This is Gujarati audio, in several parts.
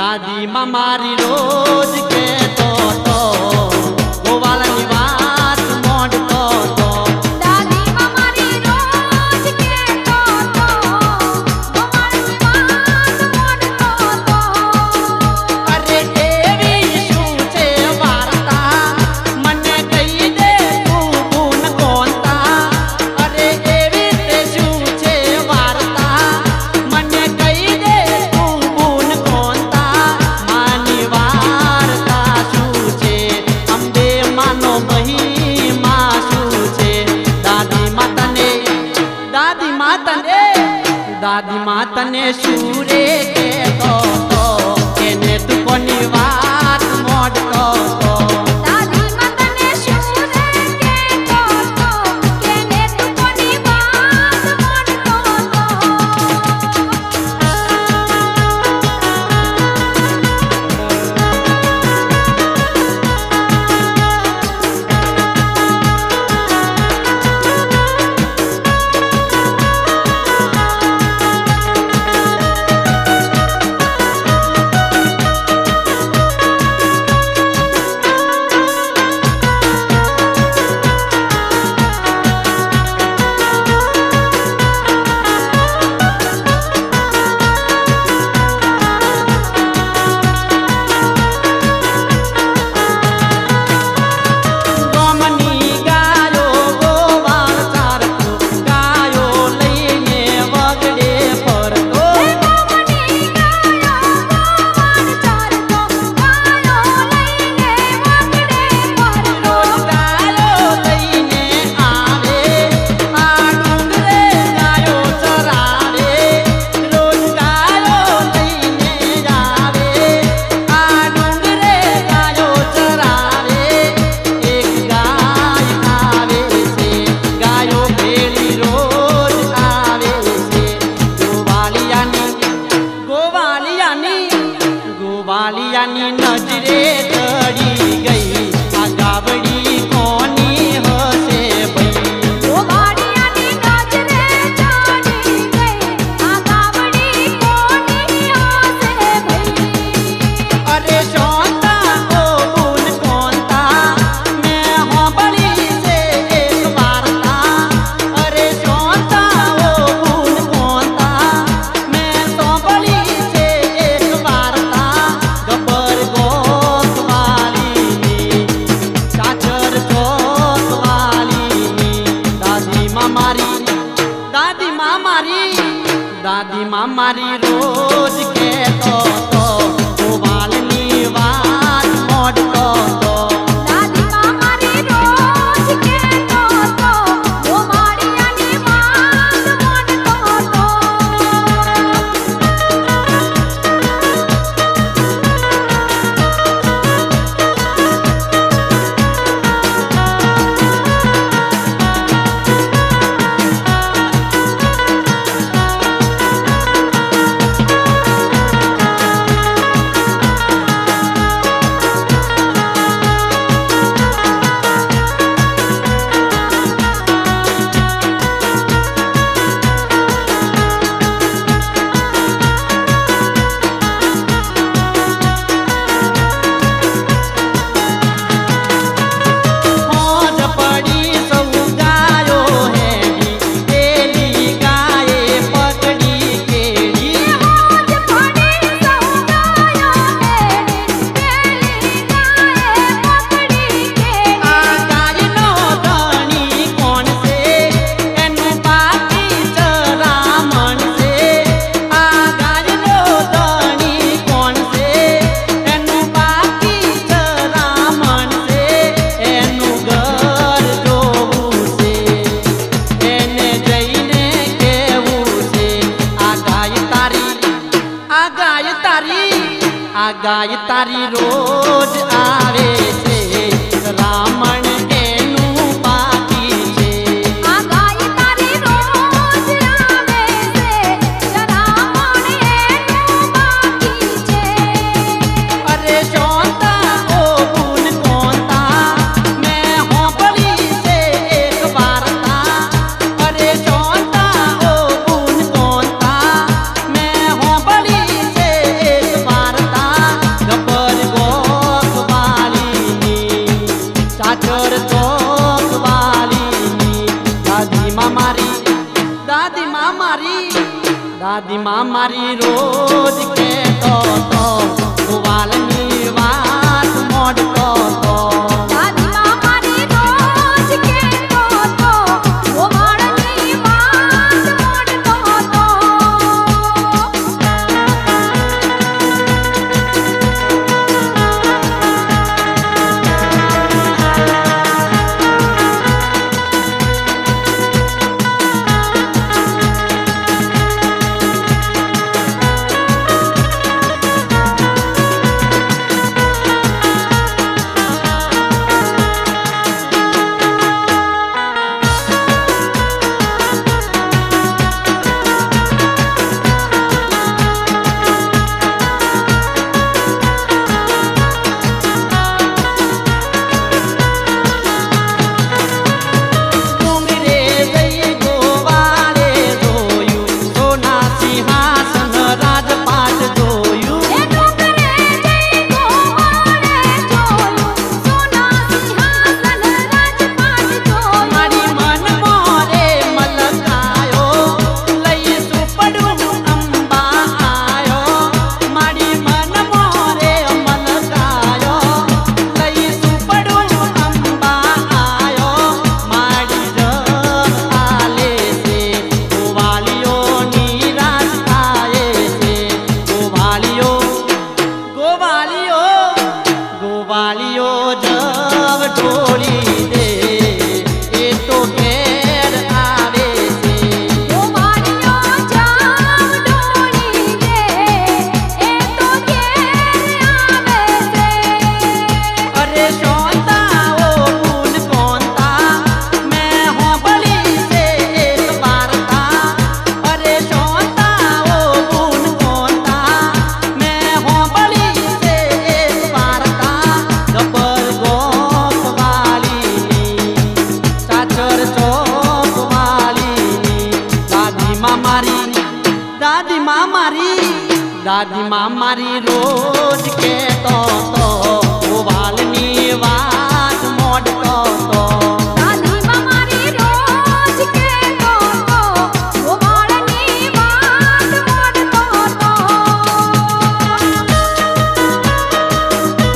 દાદી માં મારી રોજ કહેતો તો ગોવાળની વાત મોડતો તો દાદી માં મારી રોજ કહેતો તો ગોવાળની વાત મોડતો તો અરે એવી શું છે વાર્તા મને કહી દે તું ગુણ કોનતા અરે એવી તે શું છે વાર્તા મને કહી દે તું ગુણ કોનતા માની વાર્તા શું છે અંબે માનો મહિમા શું છે દાદી માતને શું રે કહેતો તો એને તું કોની વાત મોડતો તો દાદી માં તને શું રે કહેતો તો કેને તું કોની વાત મોડતો તો ગોવાળિયાની નજરે ચડી ગઈ આ ગાવડી કોની હશે ભઈ ગોવાળિયાની નજરે ચડી ગઈ આ ગાવડી કોની હશે ભઈ અરે શોનતા ઓ ગુણ કોનતા મેં હોંભળી છે એક વાર્તા અરે શોનતા ઓ ગુણ કોનતા મેં સાંભળી છે એક વાર્તા ગબ્બર ગોતવાલીની ચાચર ચોકવાલીની દાદી માં મારી રોજ કહેતો તો ગોવાળની વાત મોડતો તો દાદી માં મારી રોજ કહેતો તો ગોવાળિયાની વાત મોડતો તો હોજ પડી સૌ ગાયો હેડી પેલી ગાયે પકડી કેડી હોજ પડી સૌ ગાયો હેડી પેલી ગાયે પકડી કેડી આ ગાયનો ધણી કોણ છે એનું બાકી ચરામણ છે આ ગાયનો ધણી કોણ છે એનું બાકી ચરામણ છે એનું ઘર જોવું છે એને જઈને કેવું છે આ ગાય તારી રોજ આવે છે રામણ એનું બાકી છે આ ગાય તારી રોજ આવે છે ચરામણ એનું બાકી છે અરે શોનતા ઓ ગુણ કોનતા મેં હોંભળી છે એક વાર્તા અરે શોનતા ઓ ગુણ કોનતા મેં હોંભળી છે એક વાર્તા દાદી માં મારી રોજ કેતો તો ગોવાળની વાત મોડતો તો દાદીમાં મારી રોજ કહેતો તો ગોવાળની વાત મોડતો તો દાદી માં મારી રોજ કેતો તો ગોવાળની વાત મોડતો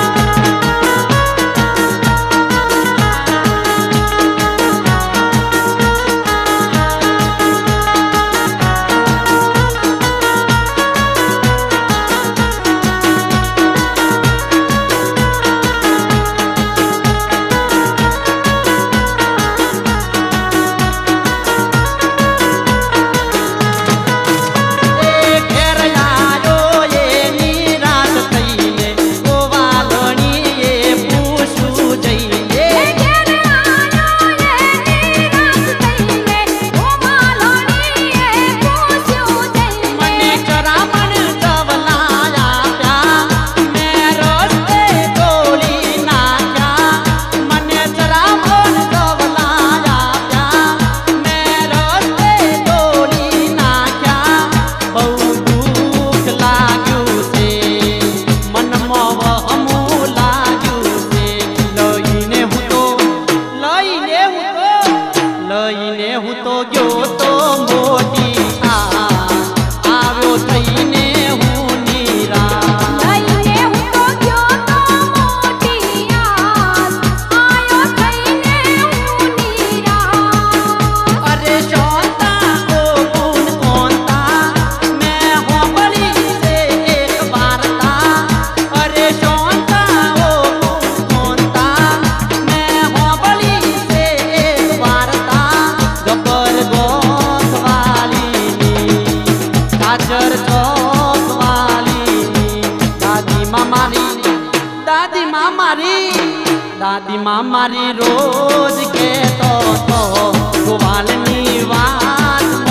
તો દાદીમાં મારી રોજ કહેતો તો ગોવાળની વાત મોડતો તો દાદી માં મારી રોજ કેતો તો ગોવાળની વાત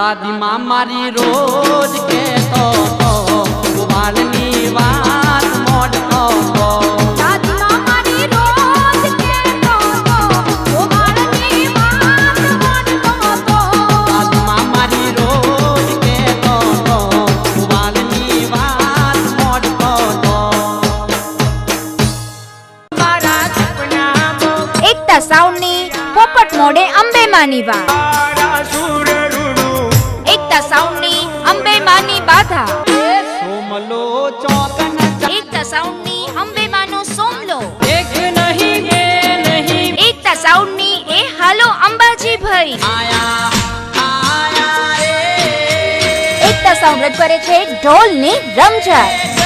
દાદીમાં મારી રોજ કહેતો તો ગોવાળની વાત મોડતો તો દાદીમાં મારી રોજ કહેતો તો ગોવાળની વાત મોડતો તો દાદીમાં મારી રોજ કહેતો તો ગોવાળની વાત મોડતો તો મારા સપનામાં એકતા સાઉન્ડની પોપટ મોડે અંબેમાની વાત એકતા સાઉન્ડની અંબેમાની બાધા સોમલો ચોકન એકતા સાઉન્ડની અંબેમાનો સોમલો એક નહીં બે નહીં એકતા સાઉન્ડની એ હાલો અંબાજી ભાઈ આયા રે એકતા સાઉન્ડ રજ કરે છે ઢોલની રમઝટ